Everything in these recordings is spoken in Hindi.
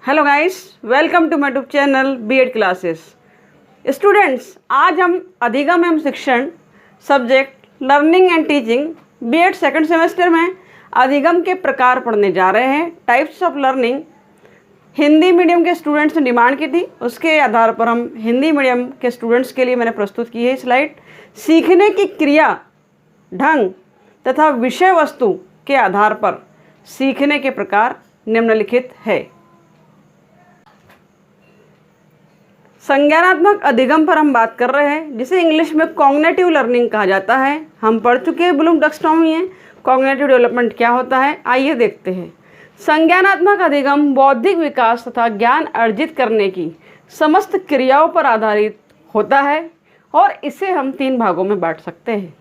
Hello guys, welcome to my YouTube channel BEd classes. Students, आज हम अधिगम एवं शिक्षण subject learning and teaching BEd second semester में अधिगम के प्रकार पढ़ने जा रहे हैं। Types of learning Hindi medium के स्टूडेंट्स ने डिमांड की थी, उसके आधार पर हम हिंदी मीडियम के स्टूडेंट्स के लिए मैंने प्रस्तुत की है स्लाइड। सीखने की क्रिया, ढंग तथा विषय वस्तु के आधार पर सीखने के प्रकार निम्नलिखित है। संज्ञानात्मक अधिगम पर हम बात कर रहे हैं, जिसे इंग्लिश में कॉग्निटिव लर्निंग कहा जाता है। हम पढ़ चुके हैं ब्लूम टैक्सोनॉमी में कॉग्निटिव डेवलपमेंट क्या होता है। आइए देखते हैं। संज्ञानात्मक अधिगम बौद्धिक विकास तथा ज्ञान अर्जित करने की समस्त क्रियाओं पर आधारित होता है और इसे हम 3 भागों में बांट सकते हैं।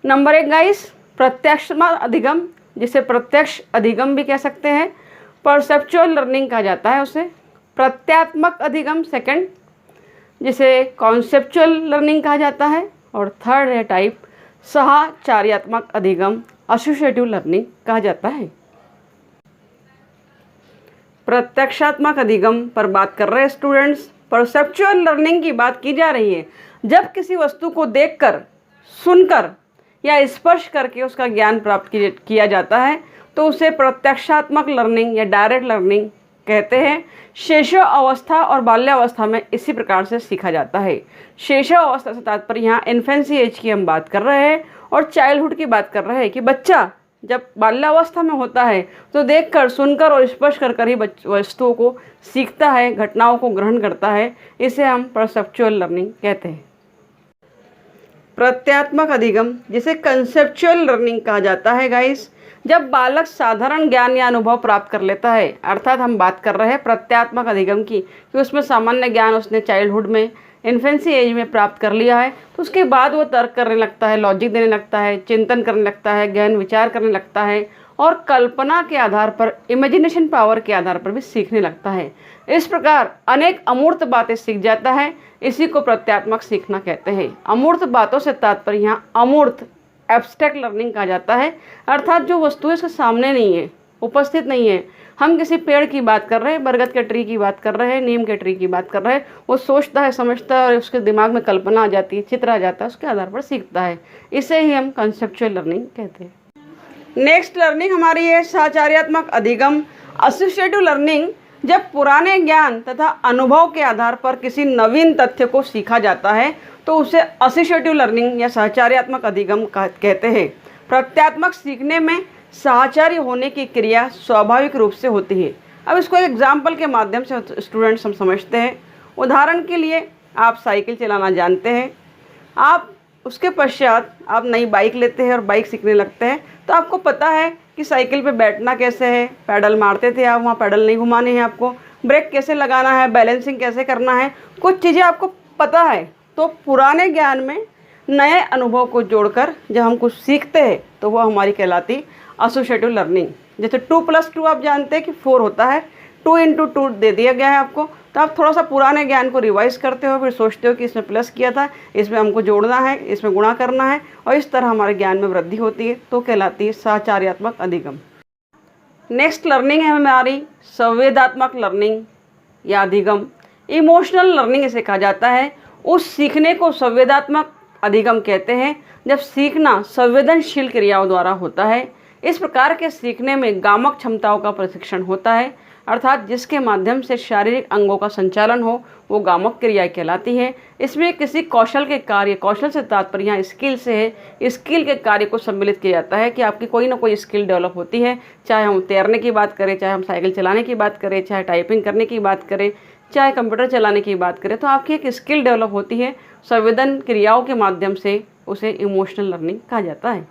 नंबर 1 गाइस, प्रत्यक्षात्मक अधिगम, जिसे प्रत्यक्ष अधिगम भी कह सकते हैं। परसेप्चुअल लर्निंग कहा जाता है उसे। प्रत्यात्मक अधिगम सेकंड, जिसे कॉन्सेप्चुअल लर्निंग कहा जाता है। और थर्ड है टाइप साहचर्यात्मक अधिगम, एसोसिएटिव लर्निंग कहा जाता है। प्रत्यक्षात्मक अधिगम पर बात कर रहे हैं स्टूडेंट्स। परसेप्चुअल लर्निंग की बात की जा रही है। जब किसी वस्तु को देखकर, सुनकर या स्पर्श करके उसका ज्ञान प्राप्त किया जाता है तो उसे प्रत्यक्षात्मक लर्निंग या डायरेक्ट लर्निंग कहते हैं। शैशव अवस्था और बाल्यावस्था में इसी प्रकार से सीखा जाता है। शैशव अवस्था से तात्पर्य यहाँ इन्फेंसी एज की हम बात कर रहे हैं और चाइल्डहुड की बात कर रहे हैं कि बच्चा जब बाल्यावस्था में होता है तो देखकर, सुनकर और स्पर्श कर ही वस्तुओं को सीखता है, घटनाओं को ग्रहण करता है। इसे हम परसेप्चुअल लर्निंग कहते हैं। प्रत्यात्मक अधिगम, जिसे कंसेप्चुअल लर्निंग कहा जाता है गाइस, जब बालक साधारण ज्ञान या अनुभव प्राप्त कर लेता है, अर्थात हम बात कर रहे हैं प्रत्यात्मक अधिगम की, कि उसमें सामान्य ज्ञान उसने चाइल्डहुड में, इन्फेंसी एज में प्राप्त कर लिया है, तो उसके बाद वो तर्क करने लगता है, लॉजिक देने लगता है, चिंतन करने लगता है, गहन विचार करने लगता है और कल्पना के आधार पर, इमेजिनेशन पावर के आधार पर भी सीखने लगता है। इस प्रकार अनेक अमूर्त बातें सीख जाता है। इसी को प्रत्यात्मक सीखना कहते हैं। अमूर्त बातों से तात्पर्य यहाँ अमूर्त, एब्स्ट्रैक्ट लर्निंग कहा जाता है, अर्थात जो वस्तुएं उसके सामने नहीं है, उपस्थित नहीं है। हम किसी पेड़ की बात कर रहे हैं, बरगद के ट्री की बात कर रहे हैं, नीम के ट्री की बात कर रहे हैं, वो सोचता है, समझता है और उसके दिमाग में कल्पना आ जाती है, चित्र आ जाता है, उसके आधार पर सीखता है। इसे ही हम कंसेप्चुअल लर्निंग कहते हैं। नेक्स्ट लर्निंग हमारी है साहचर्यात्मक अधिगम, एसोसिएटिव लर्निंग। जब पुराने ज्ञान तथा अनुभव के आधार पर किसी नवीन तथ्य को सीखा जाता है तो उसे एसोसिएटिव लर्निंग या साहचर्यात्मक अधिगम कहते हैं। प्रत्यात्मक सीखने में साहचर्य होने की क्रिया स्वाभाविक रूप से होती है। अब इसको एक एग्जाम्पल के माध्यम से स्टूडेंट्स हम समझते हैं। उदाहरण के लिए, आप साइकिल चलाना जानते हैं, आप उसके पश्चात आप नई बाइक लेते हैं और बाइक सीखने लगते हैं, तो आपको पता है कि साइकिल पे बैठना कैसे है, पैडल मारते थे आप, वहाँ पैडल नहीं घुमाने हैं आपको, ब्रेक कैसे लगाना है, बैलेंसिंग कैसे करना है, कुछ चीज़ें आपको पता है। तो पुराने ज्ञान में नए अनुभव को जोड़कर जब हम कुछ सीखते हैं तो वो हमारी कहलाती एसोसिएटिव लर्निंग। जैसे 2+2 आप जानते हैं कि 4 होता है, 2 × 2 दे दिया गया है आपको, तो आप थोड़ा सा पुराने ज्ञान को रिवाइज करते हो, फिर सोचते हो कि इसमें प्लस किया था, इसमें हमको जोड़ना है, इसमें गुणा करना है, और इस तरह हमारे ज्ञान में वृद्धि होती है, तो कहलाती है साहचर्यात्मक अधिगम। नेक्स्ट लर्निंग है हमारी संवेदात्मक लर्निंग या अधिगम। इमोशनल लर्निंग इसे कहा जाता है। उस सीखने को संवेदात्मक अधिगम कहते हैं जब सीखना संवेदनशील क्रियाओं द्वारा होता है। इस प्रकार के सीखने में गामक क्षमताओं का प्रशिक्षण होता है, अर्थात जिसके माध्यम से शारीरिक अंगों का संचालन हो, वो गामक क्रिया कहलाती है। इसमें किसी कौशल के कार्य, कौशल से तात्पर्य यहाँ स्किल से है, स्किल के कार्य को सम्मिलित किया जाता है कि आपकी कोई ना कोई स्किल डेवलप होती है। चाहे हम तैरने की बात करें, चाहे हम साइकिल चलाने की बात करें, चाहे टाइपिंग करने की बात करें, चाहे कंप्यूटर चलाने की बात करें, तो आपकी एक स्किल डेवलप होती है। संवेदन क्रियाओं के माध्यम से उसे इमोशनल लर्निंग कहा जाता है।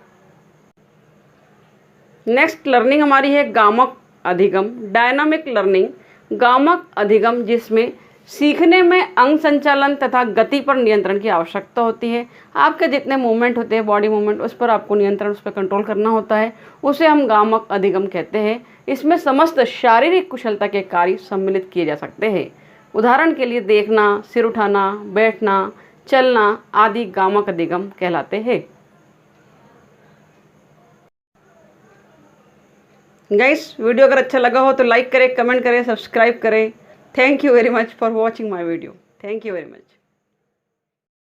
नेक्स्ट लर्निंग हमारी है गामक अधिगम, डायनामिक लर्निंग। गामक अधिगम जिसमें सीखने में अंग संचालन तथा गति पर नियंत्रण की आवश्यकता होती है। आपके जितने मूवमेंट होते हैं, बॉडी मूवमेंट, उस पर आपको नियंत्रण, उस पर कंट्रोल करना होता है, उसे हम गामक अधिगम कहते हैं। इसमें समस्त शारीरिक कुशलता के कार्य सम्मिलित किए जा सकते हैं। उदाहरण के लिए देखना, सिर उठाना, बैठना, चलना आदि गामक अधिगम कहलाते हैं। गाइस वीडियो अगर अच्छा लगा हो तो लाइक करें, कमेंट करें, सब्सक्राइब करें। Thank you very much for watching my video. Thank you very much.